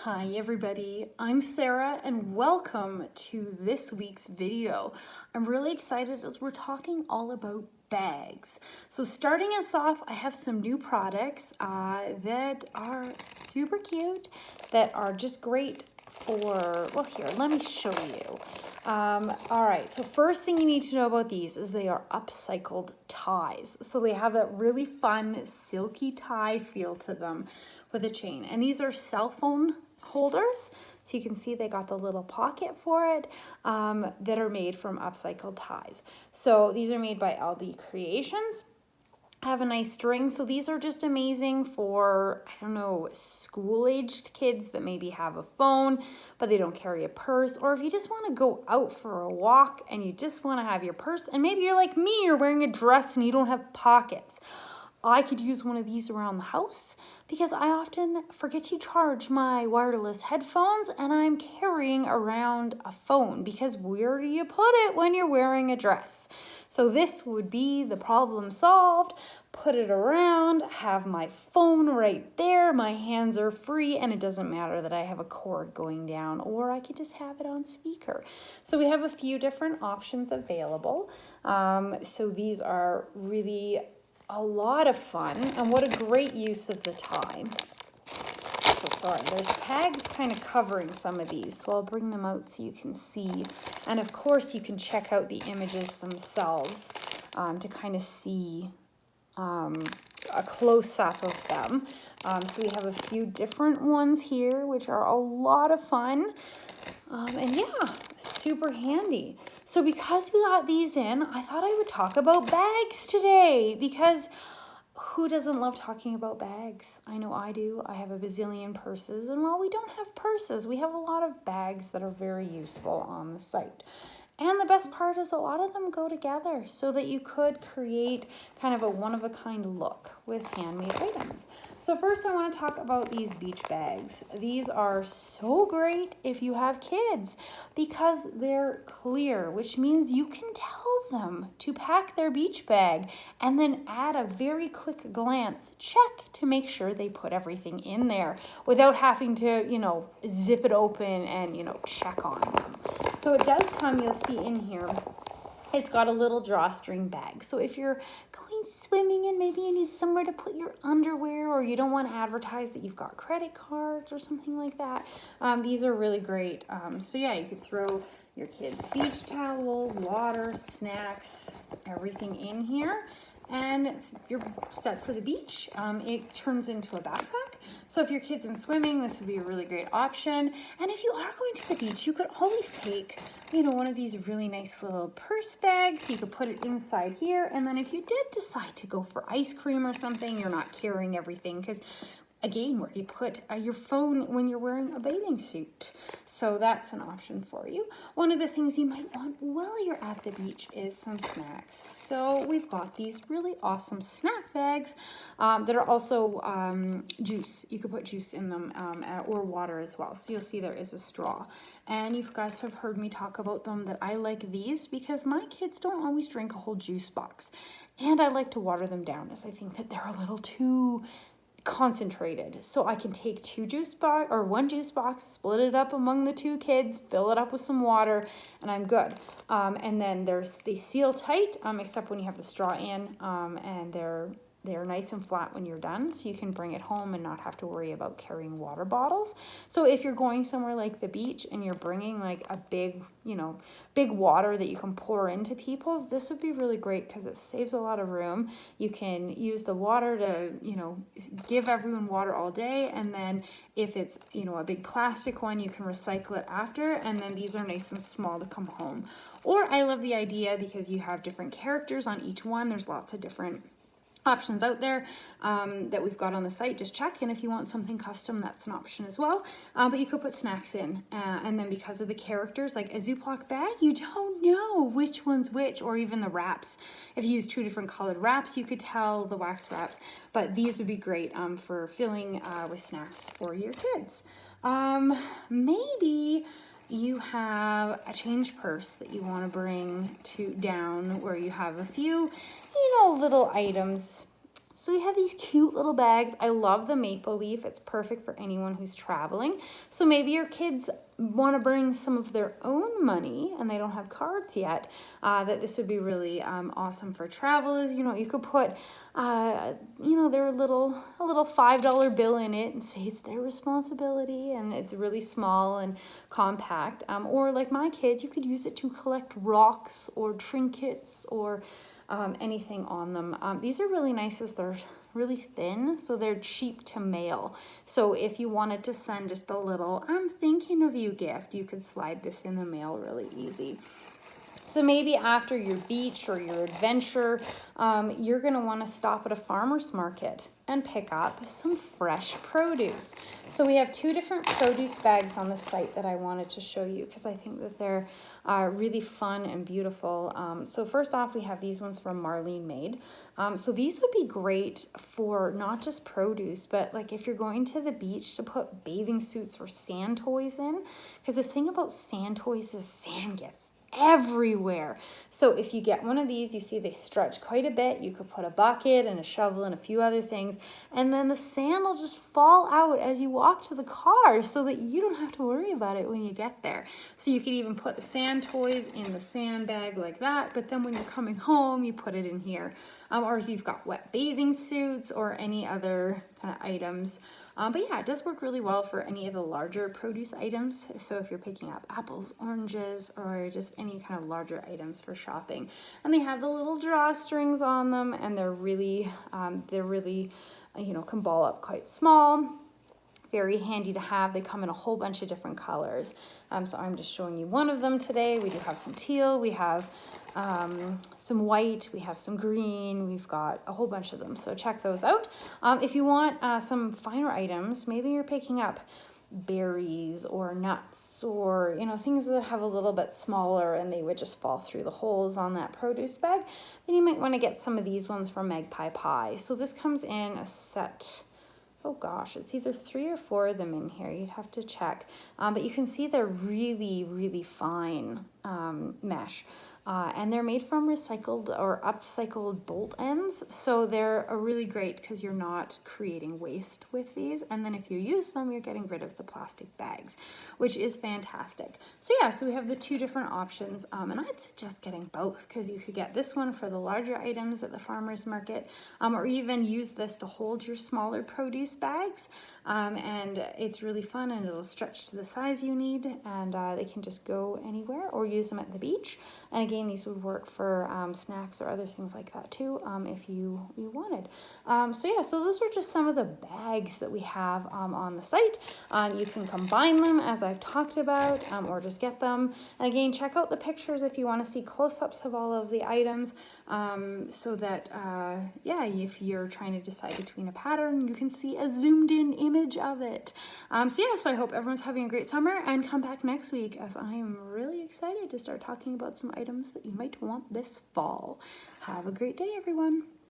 Hi everybody, I'm Sarah and welcome to this week's video. I'm really excited as we're talking all about bags. So starting us off, I have some new products that are super cute, that are just great for, well here, let me show you. All right, so first thing you need to know about these is they are upcycled ties. So they have that really fun silky tie feel to them with a chain. And these are cell phone holders. So you can see they got the little pocket for it that are made from upcycled ties. So these are made by LB Creations. Have a nice string. So these are just amazing for, I don't know, school-aged kids that maybe have a phone, but they don't carry a purse. Or if you just want to go out for a walk and you just want to have your purse, and maybe you're like me, you're wearing a dress and you don't have pockets. I could use one of these around the house because I often forget to charge my wireless headphones and I'm carrying around a phone because where do you put it when you're wearing a dress? So this would be the problem solved. Put it around, have my phone right there, my hands are free, and it doesn't matter that I have a cord going down, or I could just have it on speaker. So we have a few different options available. So these are really a lot of fun, and what a great use of the tie. So sorry, there's tags kind of covering some of these, so I'll bring them out so you can see. And of course you can check out the images themselves to kind of see a close-up of them. So we have a few different ones here, which are a lot of fun. And yeah, super handy. So because we got these in, I thought I would talk about bags today because who doesn't love talking about bags? I know I do. I have a bazillion purses, and while we don't have purses, we have a lot of bags that are very useful on the site. And the best part is a lot of them go together so that you could create kind of a one-of-a-kind look with handmade items. So first I want to talk about these beach bags. These are so great if you have kids because they're clear, which means you can tell them to pack their beach bag and then add a very quick glance check to make sure they put everything in there without having to, zip it open and, check on them. So it does come, you'll see in here, it's got a little drawstring bag. So if you're going swimming and maybe you need somewhere to put your underwear, or you don't want to advertise that you've got credit cards or something like that, these are really great. So yeah, you could throw your kids' beach towel, water, snacks, everything in here. And you're set for the beach. It turns into a backpack. So if your kid's in swimming, this would be a really great option. And if you are going to the beach, you could always take, one of these really nice little purse bags. You could put it inside here. And then if you did decide to go for ice cream or something, you're not carrying everything because again, where you put your phone when you're wearing a bathing suit. So that's an option for you. One of the things you might want while you're at the beach is some snacks. So we've got these really awesome snack bags that are also juice. You could put juice in them or water as well. So you'll see there is a straw. And you guys have heard me talk about them, that I like these because my kids don't always drink a whole juice box. And I like to water them down as I think that they're a little too concentrated. So I can take one juice box, split it up among the two kids, fill it up with some water, and I'm good. And then they seal tight, except when you have the straw in, and they're nice and flat when you're done, so you can bring it home and not have to worry about carrying water bottles. So if you're going somewhere like the beach and you're bringing like a big water that you can pour into people, this would be really great because it saves a lot of room. You can use the water to, give everyone water all day, and then if it's, a big plastic one, you can recycle it after, and then these are nice and small to come home. Or I love the idea because you have different characters on each one. There's lots of different options out there that we've got on the site. Just check, and if you want something custom, that's an option as well. But you could put snacks in, and then because of the characters, like a Ziploc bag, you don't know which one's which, or even the wraps. If you use two different colored wraps, you could tell the wax wraps. But these would be great for filling with snacks for your kids. Maybe you have a change purse that you want to bring down where you have a few, little items. So we have these cute little bags. I love the maple leaf. It's perfect for anyone who's traveling. So maybe your kids want to bring some of their own money and they don't have cards yet, that this would be really awesome for travelers. You know, you could put you know, a little $5 bill in it and say it's their responsibility, and it's really small and compact. Or like my kids, you could use it to collect rocks or trinkets or anything on them. These are really nice as they're really thin, so they're cheap to mail. So if you wanted to send just a little "I'm thinking of you" gift, you could slide this in the mail really easy. So maybe after your beach or your adventure, you're going to want to stop at a farmer's market and pick up some fresh produce. So we have two different produce bags on the site that I wanted to show you because I think that they're really fun and beautiful. So first off, we have these ones from Marlene made. So these would be great for not just produce, but like if you're going to the beach to put bathing suits or sand toys in, because the thing about sand toys is sand gets everywhere. So if you get one of these, you see they stretch quite a bit. You could put a bucket and a shovel and a few other things, and then the sand will just fall out as you walk to the car so that you don't have to worry about it when you get there. So you could even put the sand toys in the sand bag like that, but then when you're coming home, you put it in here. Or if you've got wet bathing suits or any other kind of items. But yeah, it does work really well for any of the larger produce items. So if you're picking up apples, oranges, or just any kind of larger items for shopping. And they have the little drawstrings on them, and they're really, you know, can ball up quite small. Very handy to have. They come in a whole bunch of different colors. So I'm just showing you one of them today. We do have some teal, we have some white, we have some green, we've got a whole bunch of them. So check those out. If you want some finer items, maybe you're picking up berries or nuts or, you know, things that have a little bit smaller and they would just fall through the holes on that produce bag, then you might want to get some of these ones from Magpie Pie. So this comes in a set. Oh gosh, it's either 3 or 4 of them in here. You'd have to check. But you can see they're really, really fine mesh. And they're made from recycled or upcycled bolt ends. So they're really great because you're not creating waste with these. And then if you use them, you're getting rid of the plastic bags, which is fantastic. So yeah, so we have the two different options. And I'd suggest getting both because you could get this one for the larger items at the farmer's market, or even use this to hold your smaller produce bags. And it's really fun and it'll stretch to the size you need, and they can just go anywhere, or use them at the beach. And again, these would work for snacks or other things like that too, if you wanted. So yeah, so those are just some of the bags that we have on the site. You can combine them as I've talked about, or just get them. And again, check out the pictures if you want to see close-ups of all of the items, so that yeah, if you're trying to decide between a pattern, you can see a zoomed in image of it. So yeah, so I hope everyone's having a great summer, and come back next week as I am really excited to start talking about some items that you might want this fall. Have a great day, everyone.